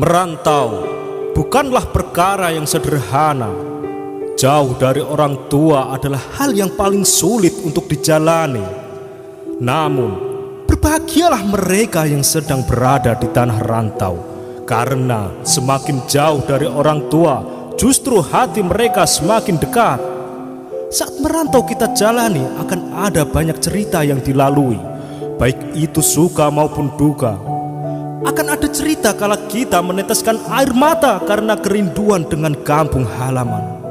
Merantau bukanlah perkara yang sederhana. Jauh dari orang tua adalah hal yang paling sulit untuk dijalani. Namun, berbahagialah mereka yang sedang berada di tanah rantau, karena semakin jauh dari orang tua, justru hati mereka semakin dekat. Saat merantau kita jalani akan ada banyak cerita yang dilalui, baik itu suka maupun duka. Akan ada cerita kala kita meneteskan air mata karena kerinduan dengan kampung halaman.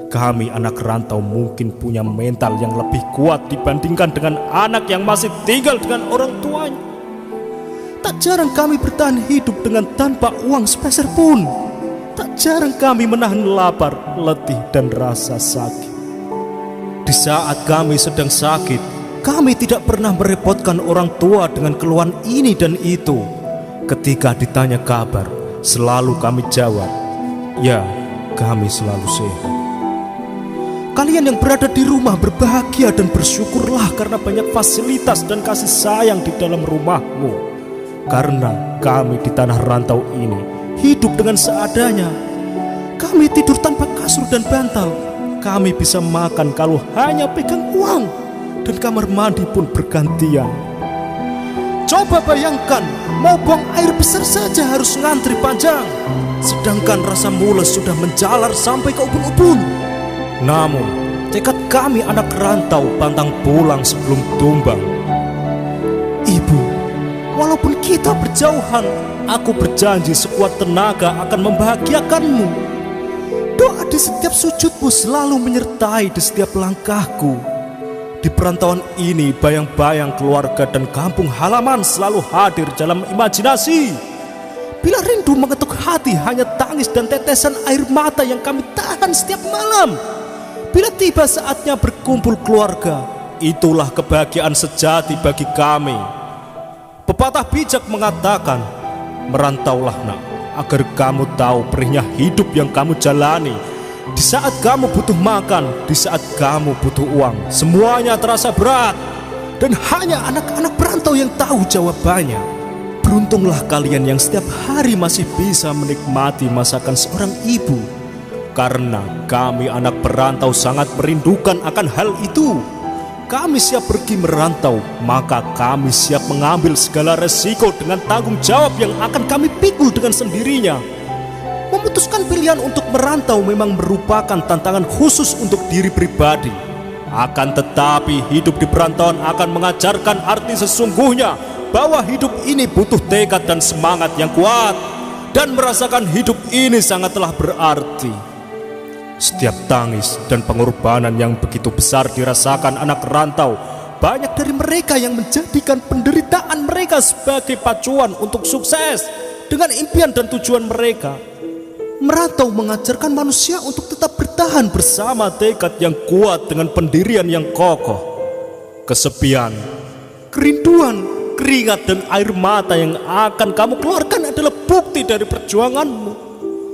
Kami anak rantau mungkin punya mental yang lebih kuat dibandingkan dengan anak yang masih tinggal dengan orang tuanya. Tak jarang kami bertahan hidup dengan tanpa uang sepeser pun. Tak jarang kami menahan lapar, letih, dan rasa sakit. Di saat kami sedang sakit, kami tidak pernah merepotkan orang tua dengan keluhan ini dan itu. Ketika ditanya kabar, selalu kami jawab, ya, kami selalu sehat. Kalian yang berada di rumah berbahagia dan bersyukurlah karena banyak fasilitas dan kasih sayang di dalam rumahmu. Karena kami di tanah rantau ini hidup dengan seadanya. Kami tidur tanpa kasur dan bantal. Kami bisa makan kalau hanya pegang uang, dan kamar mandi pun bergantian. Coba bayangkan, mau buang air besar saja harus ngantri panjang, sedangkan rasa mules sudah menjalar sampai ke ubun-ubun. Namun, tekad kami anak rantau pantang pulang sebelum tumbang. Ibu, walaupun kita berjauhan, aku berjanji sekuat tenaga akan membahagiakanmu. Doa di setiap sujudmu selalu menyertai di setiap langkahku. Di perantauan ini, bayang-bayang keluarga dan kampung halaman selalu hadir dalam imajinasi. Bila rindu mengetuk hati, hanya tangis dan tetesan air mata yang kami tahan setiap malam. Bila tiba saatnya berkumpul keluarga, itulah kebahagiaan sejati bagi kami. Pepatah bijak mengatakan, merantaulah nak, agar kamu tahu perihnya hidup yang kamu jalani. Di saat kamu butuh makan, di saat kamu butuh uang, semuanya terasa berat. Dan hanya anak-anak perantau yang tahu jawabannya. Beruntunglah kalian yang setiap hari masih bisa menikmati masakan seorang ibu. Karena kami anak perantau sangat merindukan akan hal itu. Kami siap pergi merantau, maka kami siap mengambil segala resiko dengan tanggung jawab yang akan kami pikul dengan sendirinya. Memutuskan pilihan untuk merantau memang merupakan tantangan khusus untuk diri pribadi. Akan tetapi hidup di perantauan akan mengajarkan arti sesungguhnya bahwa hidup ini butuh tekad dan semangat yang kuat. Dan merasakan hidup ini sangatlah berarti. Setiap tangis dan pengorbanan yang begitu besar dirasakan anak rantau. Banyak dari mereka yang menjadikan penderitaan mereka sebagai pacuan untuk sukses dengan impian dan tujuan mereka. Merantau mengajarkan manusia untuk tetap bertahan bersama tekad yang kuat dengan pendirian yang kokoh. Kesepian, kerinduan, keringat dan air mata yang akan kamu keluarkan adalah bukti dari perjuanganmu.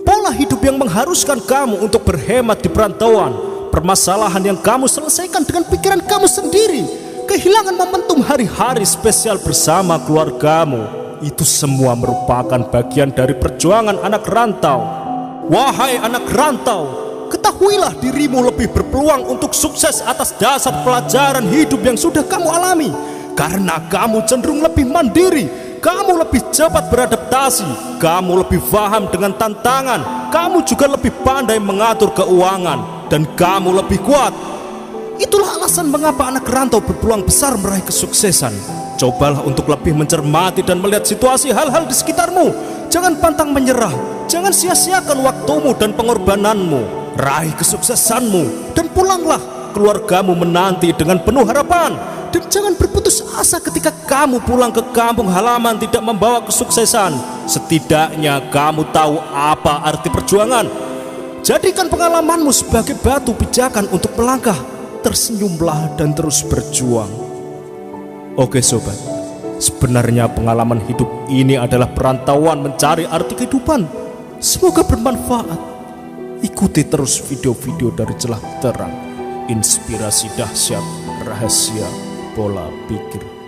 Pola hidup yang mengharuskan kamu untuk berhemat di perantauan, permasalahan yang kamu selesaikan dengan pikiran kamu sendiri, kehilangan momentum hari-hari spesial bersama keluargamu, itu semua merupakan bagian dari perjuangan anak rantau. Wahai anak rantau, ketahuilah dirimu lebih berpeluang untuk sukses atas dasar pelajaran hidup yang sudah kamu alami. Karena kamu cenderung lebih mandiri, kamu lebih cepat beradaptasi, kamu lebih paham dengan tantangan, kamu juga lebih pandai mengatur keuangan, dan kamu lebih kuat. Itulah alasan mengapa anak rantau berpeluang besar meraih kesuksesan. Cobalah untuk lebih mencermati dan melihat situasi hal-hal di sekitarmu. Jangan pantang menyerah, jangan sia-siakan waktumu dan pengorbananmu. Raih kesuksesanmu dan pulanglah, keluargamu menanti dengan penuh harapan. Dan jangan berputus asa ketika kamu pulang ke kampung halaman tidak membawa kesuksesan. Setidaknya kamu tahu apa arti perjuangan. Jadikan pengalamanmu sebagai batu pijakan untuk melangkah. Tersenyumlah dan terus berjuang. Oke sobat, sebenarnya pengalaman hidup ini adalah perantauan mencari arti kehidupan. Semoga bermanfaat. Ikuti terus video-video dari Celah Terang, inspirasi dahsyat, rahasia, pola pikir.